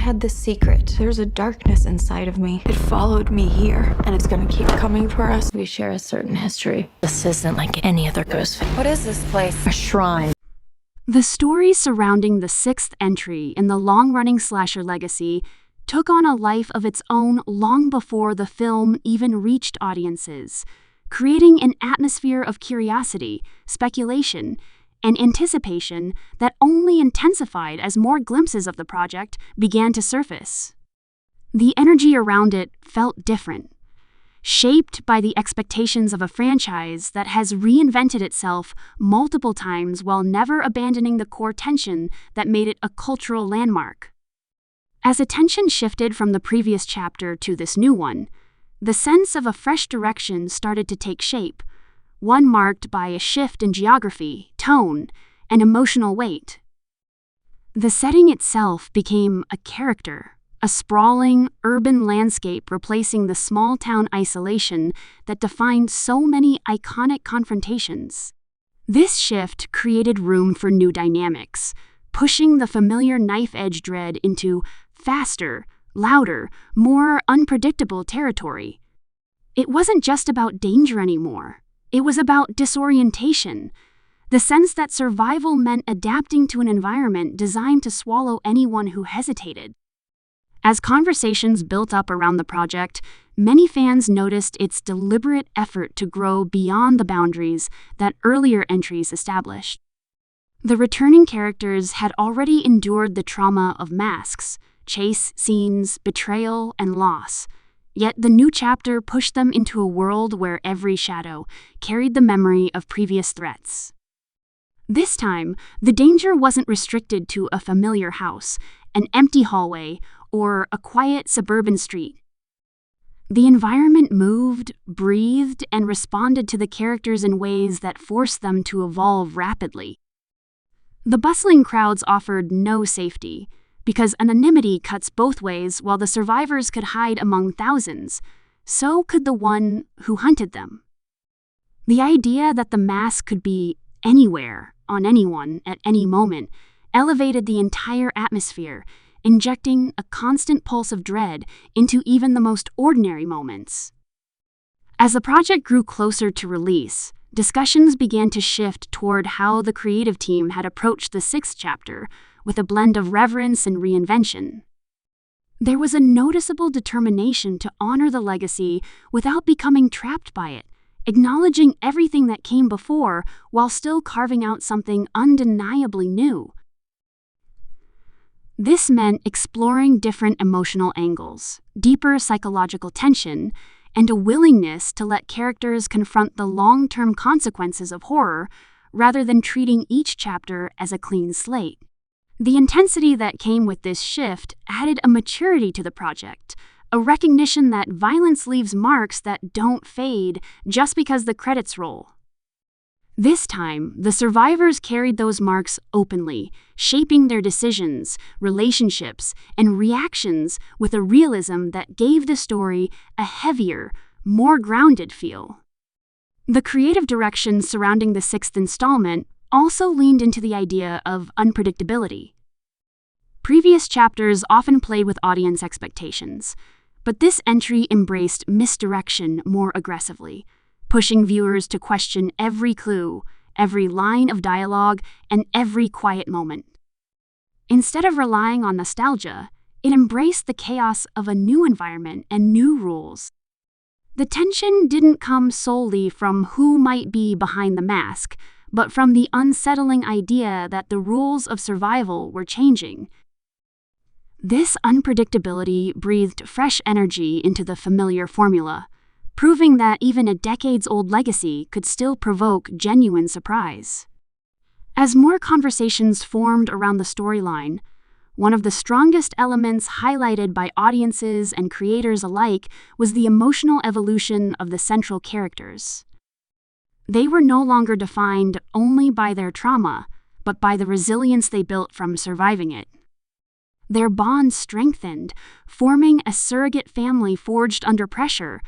had this secret. There's a darkness inside of me. It followed me here, and it's gonna keep coming for us. We share a certain history. This isn't like any other ghost. What is this place? A shrine. The story surrounding the sixth entry in the long-running slasher legacy took on a life of its own long before the film even reached audiences, creating an atmosphere of curiosity, speculation, and anticipation that only intensified as more glimpses of the project began to surface. The energy around it felt different, shaped by the expectations of a franchise that has reinvented itself multiple times while never abandoning the core tension that made it a cultural landmark. As attention shifted from the previous chapter to this new one, the sense of a fresh direction started to take shape, one marked by a shift in geography, tone, and emotional weight. The setting itself became a character, a sprawling, urban landscape replacing the small-town isolation that defined so many iconic confrontations. This shift created room for new dynamics, pushing the familiar knife-edge dread into faster, louder, more unpredictable territory. It wasn't just about danger anymore. It was about disorientation, the sense that survival meant adapting to an environment designed to swallow anyone who hesitated. As conversations built up around the project, many fans noticed its deliberate effort to grow beyond the boundaries that earlier entries established. The returning characters had already endured the trauma of masks, chase scenes, betrayal, and loss. Yet the new chapter pushed them into a world where every shadow carried the memory of previous threats. This time, the danger wasn't restricted to a familiar house, an empty hallway, or a quiet suburban street. The environment moved, breathed, and responded to the characters in ways that forced them to evolve rapidly. The bustling crowds offered no safety, because anonymity cuts both ways. While the survivors could hide among thousands, so could the one who hunted them. The idea that the mask could be anywhere, on anyone, at any moment, elevated the entire atmosphere, injecting a constant pulse of dread into even the most ordinary moments. As the project grew closer to release, discussions began to shift toward how the creative team had approached the sixth chapter, with a blend of reverence and reinvention. There was a noticeable determination to honor the legacy without becoming trapped by it, acknowledging everything that came before while still carving out something undeniably new. This meant exploring different emotional angles, deeper psychological tension, and a willingness to let characters confront the long-term consequences of horror rather than treating each chapter as a clean slate. The intensity that came with this shift added a maturity to the project, a recognition that violence leaves marks that don't fade just because the credits roll. This time, the survivors carried those marks openly, shaping their decisions, relationships, and reactions with a realism that gave the story a heavier, more grounded feel. The creative direction surrounding the sixth installment also leaned into the idea of unpredictability. Previous chapters often played with audience expectations, but this entry embraced misdirection more aggressively, pushing viewers to question every clue, every line of dialogue, and every quiet moment. Instead of relying on nostalgia, it embraced the chaos of a new environment and new rules. The tension didn't come solely from who might be behind the mask, but from the unsettling idea that the rules of survival were changing. This unpredictability breathed fresh energy into the familiar formula, proving that even a decades-old legacy could still provoke genuine surprise. As more conversations formed around the storyline, one of the strongest elements highlighted by audiences and creators alike was the emotional evolution of the central characters. They were no longer defined only by their trauma, but by the resilience they built from surviving it. Their bonds strengthened, forming a surrogate family forged under pressure.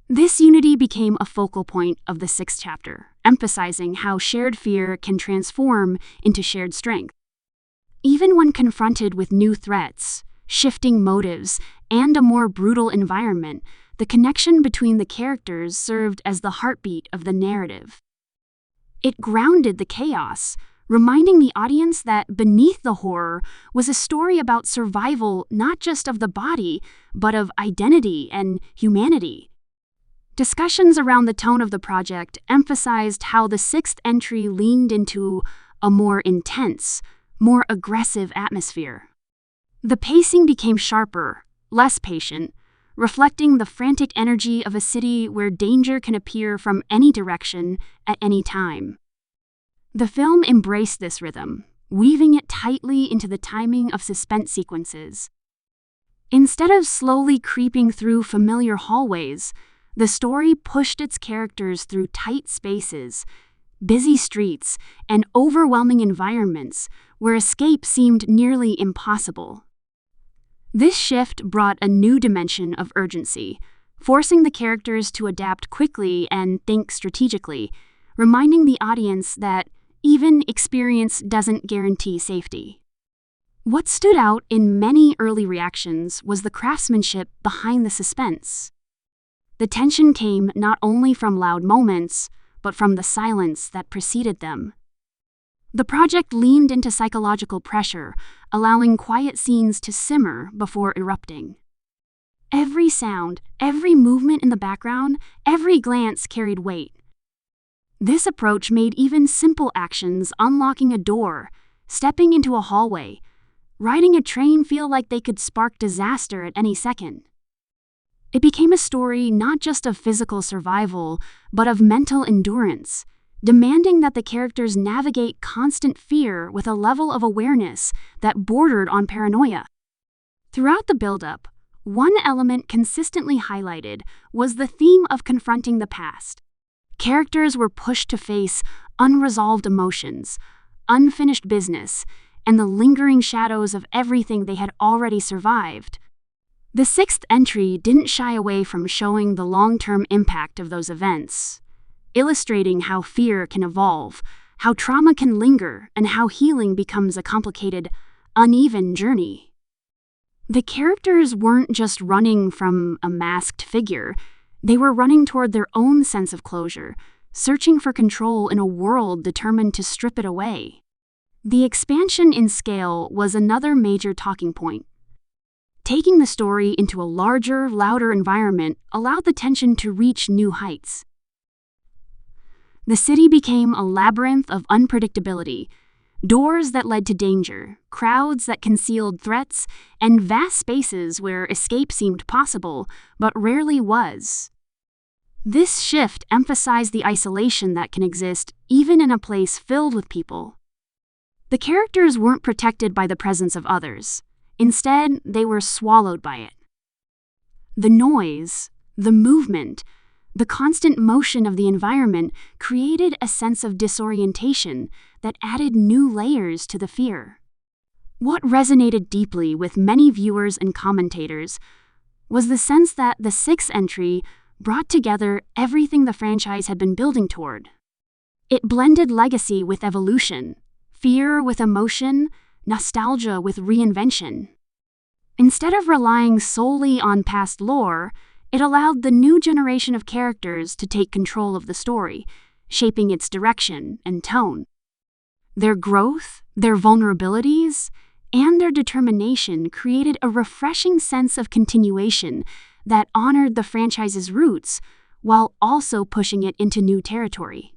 This unity became a focal point of the sixth chapter, emphasizing how shared fear can transform into shared strength. Even when confronted with new threats, shifting motives, and a more brutal environment, the connection between the characters served as the heartbeat of the narrative. It grounded the chaos, reminding the audience that beneath the horror was a story about survival not just of the body, but of identity and humanity. Discussions around the tone of the project emphasized how the sixth entry leaned into a more intense, more aggressive atmosphere. The pacing became sharper, less patient, reflecting the frantic energy of a city where danger can appear from any direction at any time. The film embraced this rhythm, weaving it tightly into the timing of suspense sequences. Instead of slowly creeping through familiar hallways, the story pushed its characters through tight spaces, busy streets, and overwhelming environments where escape seemed nearly impossible. This shift brought a new dimension of urgency, forcing the characters to adapt quickly and think strategically, reminding the audience that even experience doesn't guarantee safety. What stood out in many early reactions was the craftsmanship behind the suspense. The tension came not only from loud moments, but from the silence that preceded them. The project leaned into psychological pressure, allowing quiet scenes to simmer before erupting. Every sound, every movement in the background, every glance carried weight. This approach made even simple actions, unlocking a door, stepping into a hallway, riding a train, feel like they could spark disaster at any second. It became a story not just of physical survival, but of mental endurance, demanding that the characters navigate constant fear with a level of awareness that bordered on paranoia. Throughout the buildup, one element consistently highlighted was the theme of confronting the past. Characters were pushed to face unresolved emotions, unfinished business, and the lingering shadows of everything they had already survived. The sixth entry didn't shy away from showing the long-term impact of those events, illustrating how fear can evolve, how trauma can linger, and how healing becomes a complicated, uneven journey. The characters weren't just running from a masked figure, they were running toward their own sense of closure, searching for control in a world determined to strip it away. The expansion in scale was another major talking point. Taking the story into a larger, louder environment allowed the tension to reach new heights. The city became a labyrinth of unpredictability, doors that led to danger, crowds that concealed threats, and vast spaces where escape seemed possible, but rarely was. This shift emphasized the isolation that can exist even in a place filled with people. The characters weren't protected by the presence of others. Instead, they were swallowed by it. The noise, the movement, the constant motion of the environment created a sense of disorientation that added new layers to the fear. What resonated deeply with many viewers and commentators was the sense that the sixth entry brought together everything the franchise had been building toward. It blended legacy with evolution, fear with emotion, nostalgia with reinvention. Instead of relying solely on past lore, it allowed the new generation of characters to take control of the story, shaping its direction and tone. Their growth, their vulnerabilities, and their determination created a refreshing sense of continuation that honored the franchise's roots while also pushing it into new territory.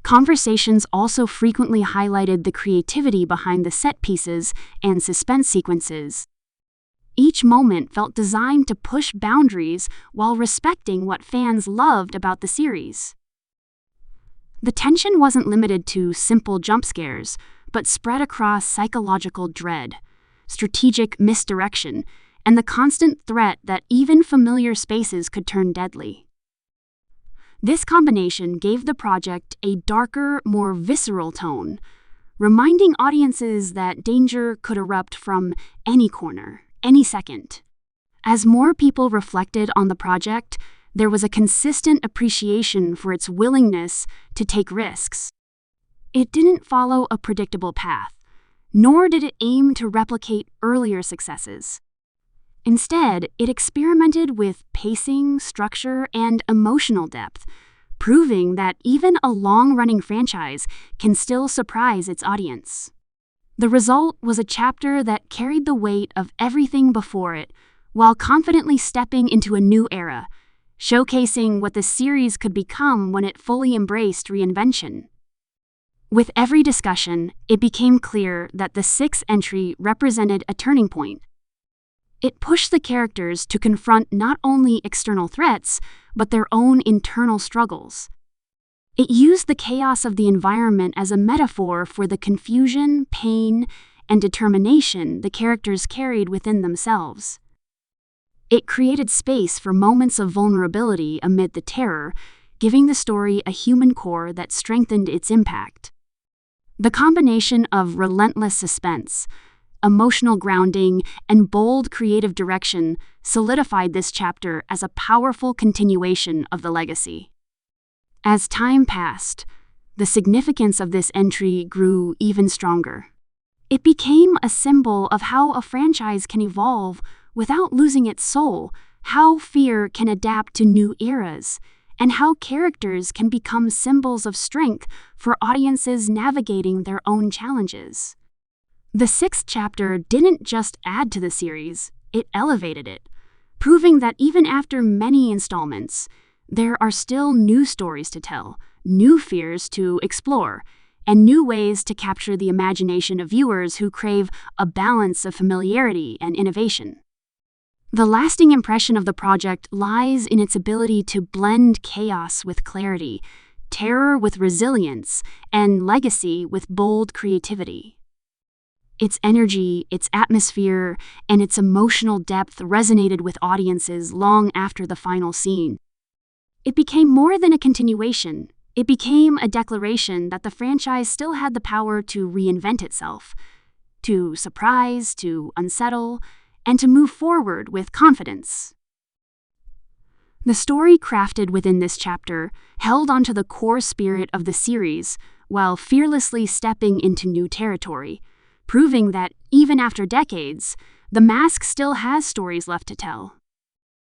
Conversations also frequently highlighted the creativity behind the set pieces and suspense sequences. Each moment felt designed to push boundaries while respecting what fans loved about the series. The tension wasn't limited to simple jump scares, but spread across psychological dread, strategic misdirection, and the constant threat that even familiar spaces could turn deadly. This combination gave the project a darker, more visceral tone, reminding audiences that danger could erupt from any corner, any second. As more people reflected on the project, there was a consistent appreciation for its willingness to take risks. It didn't follow a predictable path, nor did it aim to replicate earlier successes. Instead, it experimented with pacing, structure, and emotional depth, proving that even a long-running franchise can still surprise its audience. The result was a chapter that carried the weight of everything before it, while confidently stepping into a new era, showcasing what the series could become when it fully embraced reinvention. With every discussion, it became clear that the sixth entry represented a turning point. It pushed the characters to confront not only external threats, but their own internal struggles. It used the chaos of the environment as a metaphor for the confusion, pain, and determination the characters carried within themselves. It created space for moments of vulnerability amid the terror, giving the story a human core that strengthened its impact. The combination of relentless suspense, emotional grounding, and bold creative direction solidified this chapter as a powerful continuation of the legacy. As time passed, the significance of this entry grew even stronger. It became a symbol of how a franchise can evolve without losing its soul, how fear can adapt to new eras, and how characters can become symbols of strength for audiences navigating their own challenges. The sixth chapter didn't just add to the series, it elevated it, proving that even after many installments, there are still new stories to tell, new fears to explore, and new ways to capture the imagination of viewers who crave a balance of familiarity and innovation. The lasting impression of the project lies in its ability to blend chaos with clarity, terror with resilience, and legacy with bold creativity. Its energy, its atmosphere, and its emotional depth resonated with audiences long after the final scene. It became more than a continuation. It became a declaration that the franchise still had the power to reinvent itself, to surprise, to unsettle, and to move forward with confidence. The story crafted within this chapter held onto the core spirit of the series while fearlessly stepping into new territory, proving that even after decades, The Mask still has stories left to tell.